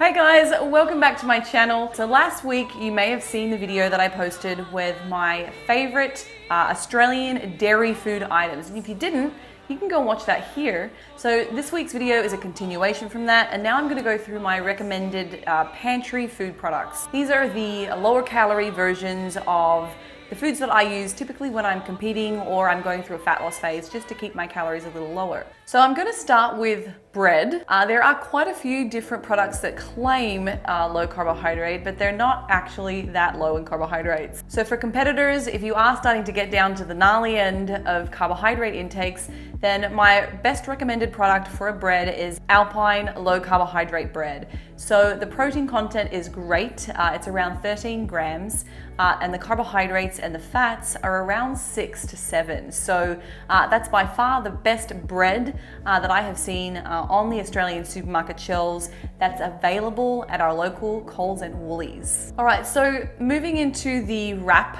Hey guys, welcome back to my channel. So last week you may have seen the video that I posted with my favorite Australian dairy food items. And if you didn't, you can go and watch that here. So this week's video is a continuation from that, and now I'm going to go through my recommended pantry food products. These are the lower calorie versions of the foods that I use typically when I'm competing or I'm going through a fat loss phase, just to keep my calories a little lower. So I'm going to start with bread. There are quite a few different products that claim low carbohydrate, but they're not actually that low in carbohydrates. So for competitors, if you are starting to get down to the gnarly end of carbohydrate intakes, then my best recommended product for a bread is Alpine low carbohydrate bread. So the protein content is great. It's around 13 grams, and the carbohydrates and the fats are around 6 to 7. So that's by far the best bread that I have seen on the Australian supermarket shelves that's available at our local Coles and Woolies. All right, so moving into the wrap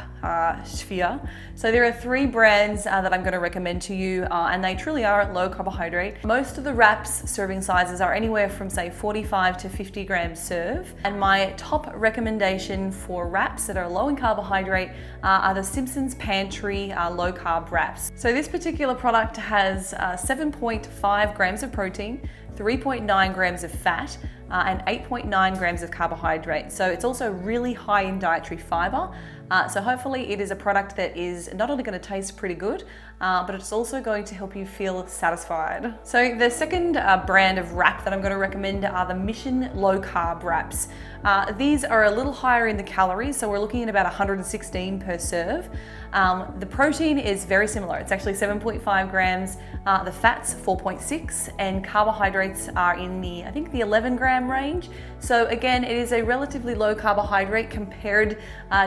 sphere. So there are 3 brands that I'm going to recommend to you, and they truly are low carbohydrate. Most of the wraps serving sizes are anywhere from say 45 to 50 grams serve, and my top recommendation for wraps that are low in carbohydrate are the Simpsons Pantry low carb wraps. So this particular product has 7.5 grams of protein, 3.9 grams of fat, and 8.9 grams of carbohydrate. So it's also really high in dietary fiber. So hopefully it is a product that is not only going to taste pretty good, but it's also going to help you feel satisfied. So the second brand of wrap that I'm going to recommend are the Mission Low Carb wraps. These are a little higher in the calories, so we're looking at about 116 per serve. The protein is very similar. It's actually 7.5 grams. The fat's 4.6, and carbohydrates are in the, I think, the 11 gram range. So again, it is a relatively low carbohydrate compared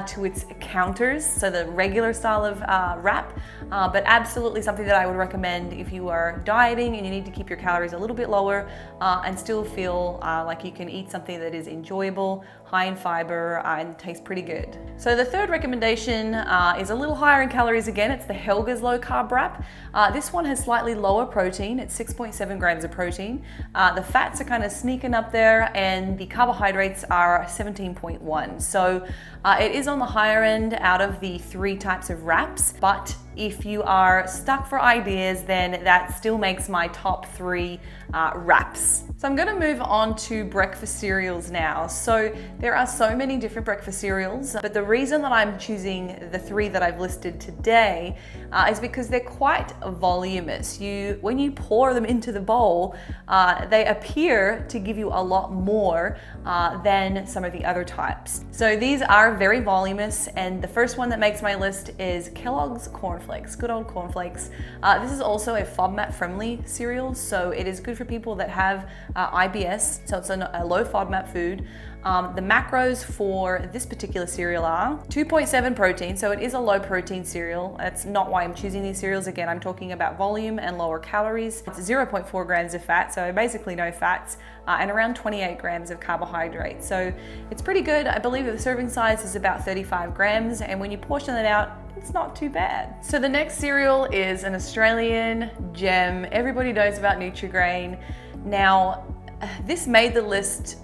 to its counters, so the regular style of wrap, but absolutely something that I would recommend if you are dieting and you need to keep your calories a little bit lower and still feel like you can eat something that is enjoyable, high in fiber, and tastes pretty good. So the third recommendation is a little higher in calories again. It's the Helgas low carb wrap. This one has slightly lower protein. It's 6.7 grams of protein. The fats are kind of sneaking up there, and the carbohydrates are 17.1. So it is on the higher end out of the 3 types of wraps, but if you are stuck for ideas, then that still makes my top 3 wraps. So I'm going to move on to breakfast cereals now. So there are so many different breakfast cereals, but the reason that I'm choosing the 3 that I've listed today is because they're quite voluminous. When you pour them into the bowl, they appear to give you a lot more than some of the other types. So these are very voluminous, and the first one that makes my list is Kellogg's cornflakes, good old cornflakes. This is also a FODMAP friendly cereal, so it is good for people that have IBS, so it's a low FODMAP food. The macros for this particular cereal are 2.7 protein, so it is a low protein cereal. That's not why I'm choosing these cereals. Again, I'm talking about volume and lower calories. It's 0.4 grams of fat, so basically no fats, and around 28 grams of carbohydrate. So it's pretty good. I believe the serving size is about 35 grams, and when you portion it out, it's not too bad. So the next cereal is an Australian gem. Everybody knows about NutriGrain. Now, this made the list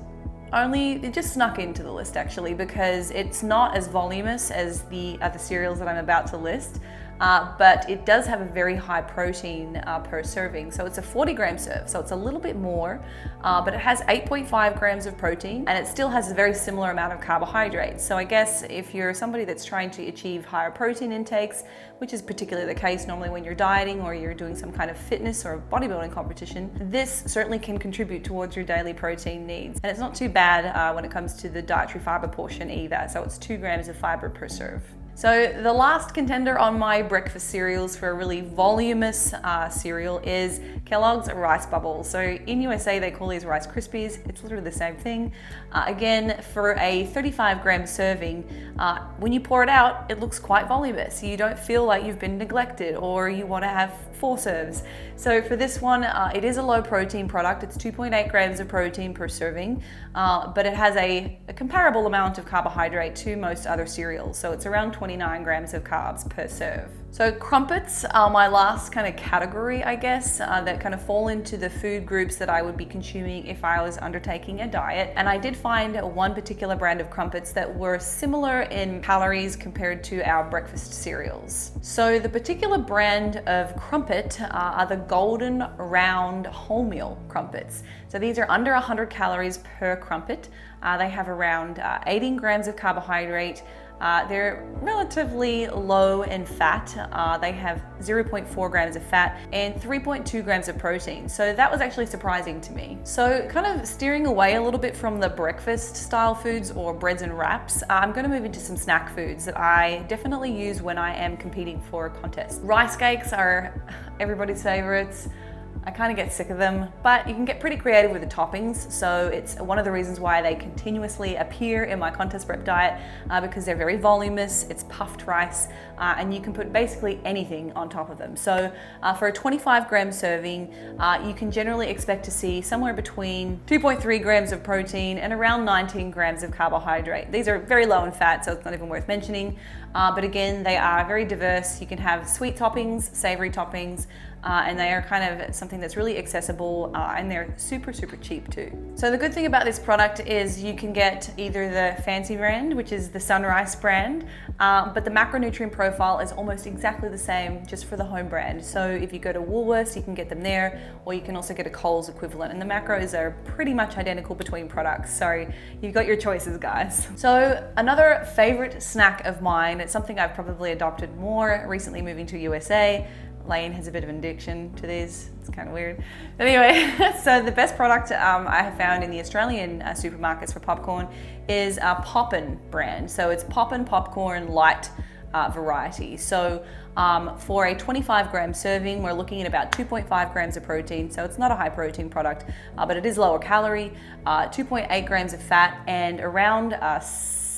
it just snuck into the list actually, because it's not as voluminous as the other cereals that I'm about to list, but it does have a very high protein per serving. So it's a 40 gram serve, so it's a little bit more, but it has 8.5 grams of protein, and it still has a very similar amount of carbohydrates. So I guess if you're somebody that's trying to achieve higher protein intakes, which is particularly the case normally when you're dieting or you're doing some kind of fitness or bodybuilding competition, this certainly can contribute towards your daily protein needs. And it's not too bad when it comes to the dietary fiber portion either. So it's 2 grams of fiber per serve. So the last contender on my breakfast cereals for a really voluminous cereal is Kellogg's Rice Bubbles. So in USA they call these Rice Krispies. It's literally the same thing. Again, for a 35 gram serving, when you pour it out, it looks quite voluminous. You don't feel like you've been neglected or you want to have 4 serves. So for this one, it is a low protein product. It's 2.8 grams of protein per serving, but it has a comparable amount of carbohydrate to most other cereals. So it's around 20 29 grams of carbs per serve. So crumpets are my last kind of category, I guess, that kind of fall into the food groups that I would be consuming if I was undertaking a diet. And I did find one particular brand of crumpets that were similar in calories compared to our breakfast cereals. So the particular brand of crumpet are the golden round wholemeal crumpets. So these are under 100 calories per crumpet. They have around 18 grams of carbohydrate. They're relatively low in fat. They have 0.4 grams of fat and 3.2 grams of protein. So that was actually surprising to me. So kind of steering away a little bit from the breakfast style foods or breads and wraps, I'm going to move into some snack foods that I definitely use when I am competing for a contest. Rice cakes are everybody's favorites. I kind of get sick of them, but you can get pretty creative with the toppings. So it's one of the reasons why they continuously appear in my contest prep diet, because they're very voluminous, it's puffed rice, and you can put basically anything on top of them. So for a 25 gram serving, you can generally expect to see somewhere between 2.3 grams of protein and around 19 grams of carbohydrate. These are very low in fat, so it's not even worth mentioning. But again, they are very diverse. You can have sweet toppings, savory toppings, and they are kind of something that's really accessible, and they're super cheap too. So the good thing about this product is you can get either the fancy brand, which is the Sunrise brand, but the macronutrient profile is almost exactly the same just for the home brand. So if you go to Woolworths, you can get them there, or you can also get a Coles equivalent, and the macros are pretty much identical between products. So you've got your choices, guys. So another favorite snack of mine, it's something I've probably adopted more recently moving to USA. Lane has a bit of an addiction to these. It's kind of weird. Anyway, so the best product I have found in the Australian supermarkets for popcorn is Poppin brand. So it's Poppin Popcorn Light variety. So for a 25 gram serving, we're looking at about 2.5 grams of protein. So it's not a high protein product, but it is lower calorie, 2.8 grams of fat, and around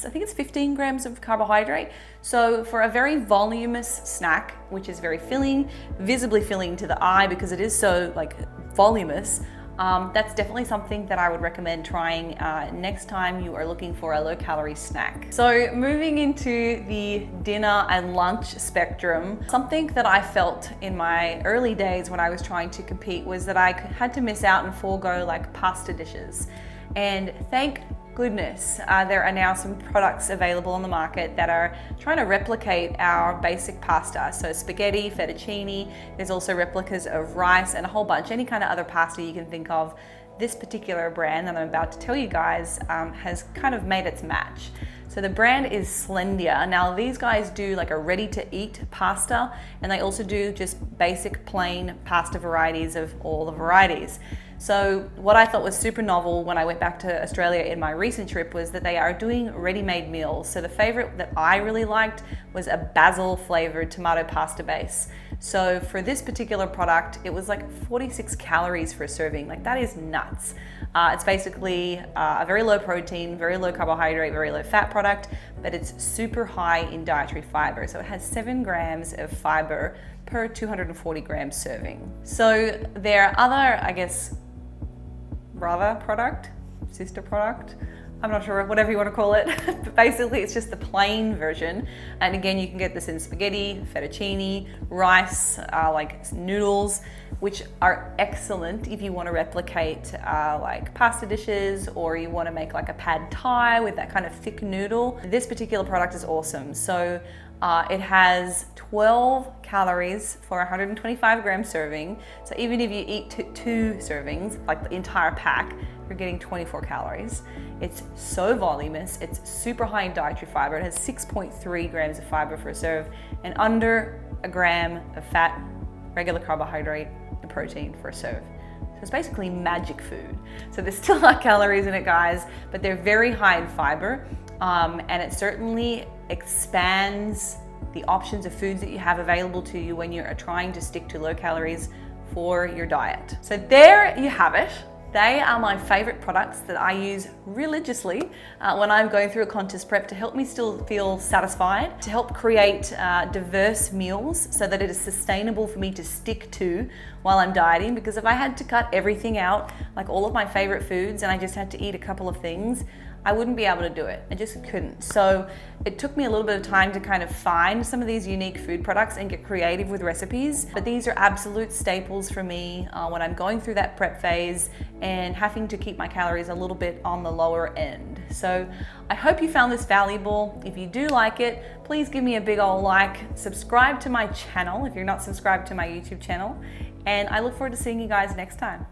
I think it's 15 grams of carbohydrate. So for a very voluminous snack, which is very filling, visibly filling to the eye because it is so like voluminous, that's definitely something that I would recommend trying next time you are looking for a low calorie snack. So moving into the dinner and lunch spectrum, something that I felt in my early days when I was trying to compete was that I had to miss out and forego like pasta dishes. And thank goodness, there are now some products available on the market that are trying to replicate our basic pasta. So spaghetti, fettuccine, there's also replicas of rice and a whole bunch, any kind of other pasta you can think of. This particular brand that I'm about to tell you guys has kind of made its match. So the brand is Slendia. Now these guys do like a ready to eat pasta, and they also do just basic plain pasta varieties of all the varieties. So what I thought was super novel when I went back to Australia in my recent trip was that they are doing ready-made meals. So the favorite that I really liked was a basil flavored tomato pasta base. So for this particular product, it was like 46 calories for a serving. Like that is nuts. It's basically a very low protein, very low carbohydrate, very low fat product, but it's super high in dietary fiber. So it has 7 grams of fiber per 240 grams serving. So there are other, I guess, sister product, I'm not sure, whatever you want to call it, but basically it's just the plain version. And again, you can get this in spaghetti, fettuccine, rice, like noodles, which are excellent if you want to replicate like pasta dishes, or you want to make like a pad thai with that kind of thick noodle. This particular product is awesome. So it has 12 calories for 125 gram serving. So even if you eat two servings, like the entire pack, you're getting 24 calories. It's so voluminous, it's super high in dietary fiber. It has 6.3 grams of fiber for a serve and under a gram of fat, regular carbohydrate, and protein for a serve. So it's basically magic food. So there's still high calories in it, guys, but they're very high in fiber, and it certainly expands the options of foods that you have available to you when you're trying to stick to low calories for your diet. So there you have it. They are my favorite products that I use religiously when I'm going through a contest prep to help me still feel satisfied, to help create diverse meals so that it is sustainable for me to stick to while I'm dieting. Because if I had to cut everything out, like all of my favorite foods, and I just had to eat a couple of things, I wouldn't be able to do it. I just couldn't. So it took me a little bit of time to kind of find some of these unique food products and get creative with recipes. But these are absolute staples for me when I'm going through that prep phase and having to keep my calories a little bit on the lower end. So I hope you found this valuable. If you do like it, please give me a big ol' like, subscribe to my channel if you're not subscribed to my YouTube channel, and I look forward to seeing you guys next time.